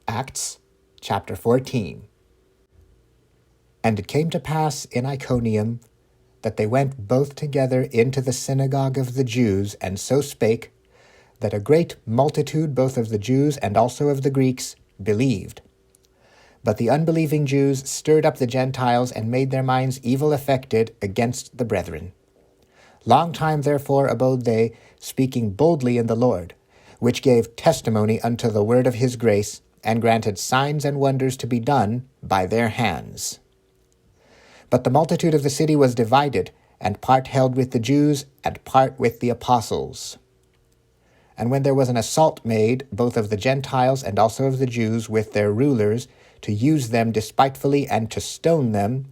Acts chapter 14. And it came to pass in Iconium that they went both together into the synagogue of the Jews, and so spake, that a great multitude both of the Jews and also of the Greeks believed. But the unbelieving Jews stirred up the Gentiles, and made their minds evil affected against the brethren. Long time therefore abode they, speaking boldly in the Lord, which gave testimony unto the word of his grace, and granted signs and wonders to be done by their hands. But the multitude of the city was divided, and part held with the Jews, and part with the apostles. And when there was an assault made, both of the Gentiles and also of the Jews, with their rulers, to use them despitefully and to stone them,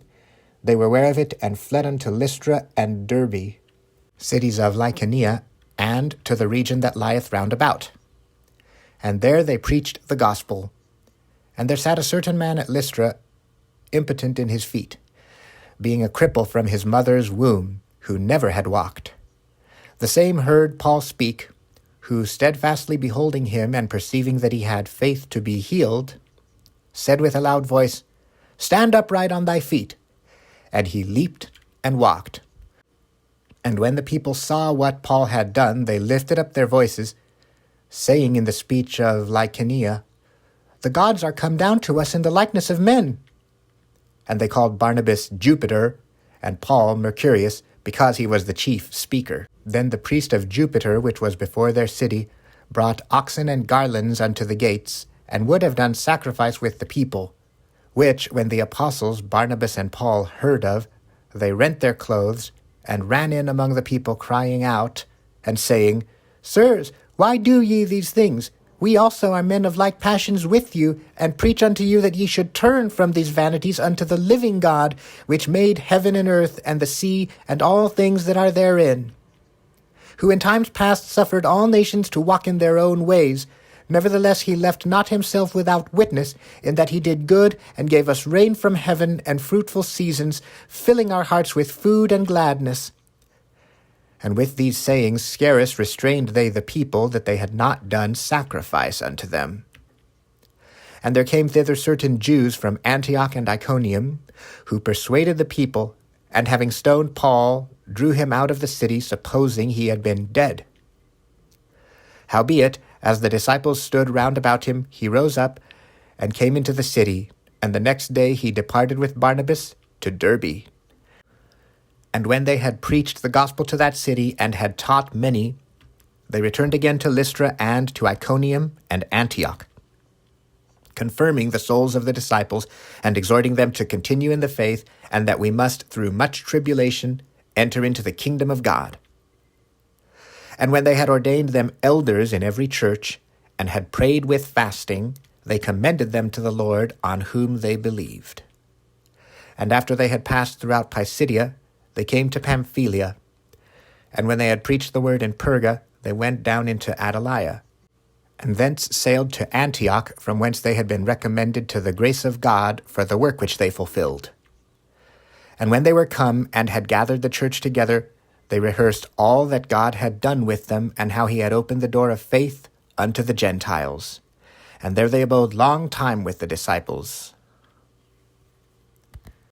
they were aware of it, and fled unto Lystra and Derbe, cities of Lycaonia, and to the region that lieth round about. And there they preached the gospel. And there sat a certain man at Lystra, impotent in his feet, being a cripple from his mother's womb, who never had walked. The same heard Paul speak, who, steadfastly beholding him, and perceiving that he had faith to be healed, said with a loud voice, Stand upright on thy feet. And he leaped and walked. And when the people saw what Paul had done, they lifted up their voices, saying in the speech of Lycaonia, The gods are come down to us in the likeness of men. And they called Barnabas Jupiter, and Paul Mercurius, because he was the chief speaker. Then the priest of Jupiter, which was before their city, brought oxen and garlands unto the gates, and would have done sacrifice with the people, which, when the apostles Barnabas and Paul heard of, they rent their clothes, and ran in among the people, crying out, and saying, Sirs, why do ye these things? We also are men of like passions with you, and preach unto you that ye should turn from these vanities unto the living God, which made heaven and earth, and the sea, and all things that are therein, who in times past suffered all nations to walk in their own ways. Nevertheless he left not himself without witness, in that he did good, and gave us rain from heaven, and fruitful seasons, filling our hearts with food and gladness. And with these sayings scarce restrained they the people, that they had not done sacrifice unto them. And there came thither certain Jews from Antioch and Iconium, who persuaded the people, and having stoned Paul, drew him out of the city, supposing he had been dead. Howbeit, as the disciples stood round about him, he rose up, and came into the city, and the next day he departed with Barnabas to Derbe. And when they had preached the gospel to that city, and had taught many, they returned again to Lystra and to Iconium and Antioch, confirming the souls of the disciples, and exhorting them to continue in the faith, and that we must, through much tribulation, enter into the kingdom of God. And when they had ordained them elders in every church, and had prayed with fasting, they commended them to the Lord, on whom they believed. And after they had passed throughout Pisidia, they came to Pamphylia. And when they had preached the word in Perga, they went down into Attalia, and thence sailed to Antioch, from whence they had been recommended to the grace of God for the work which they fulfilled. And when they were come, and had gathered the church together, they rehearsed all that God had done with them, and how he had opened the door of faith unto the Gentiles. And there they abode long time with the disciples.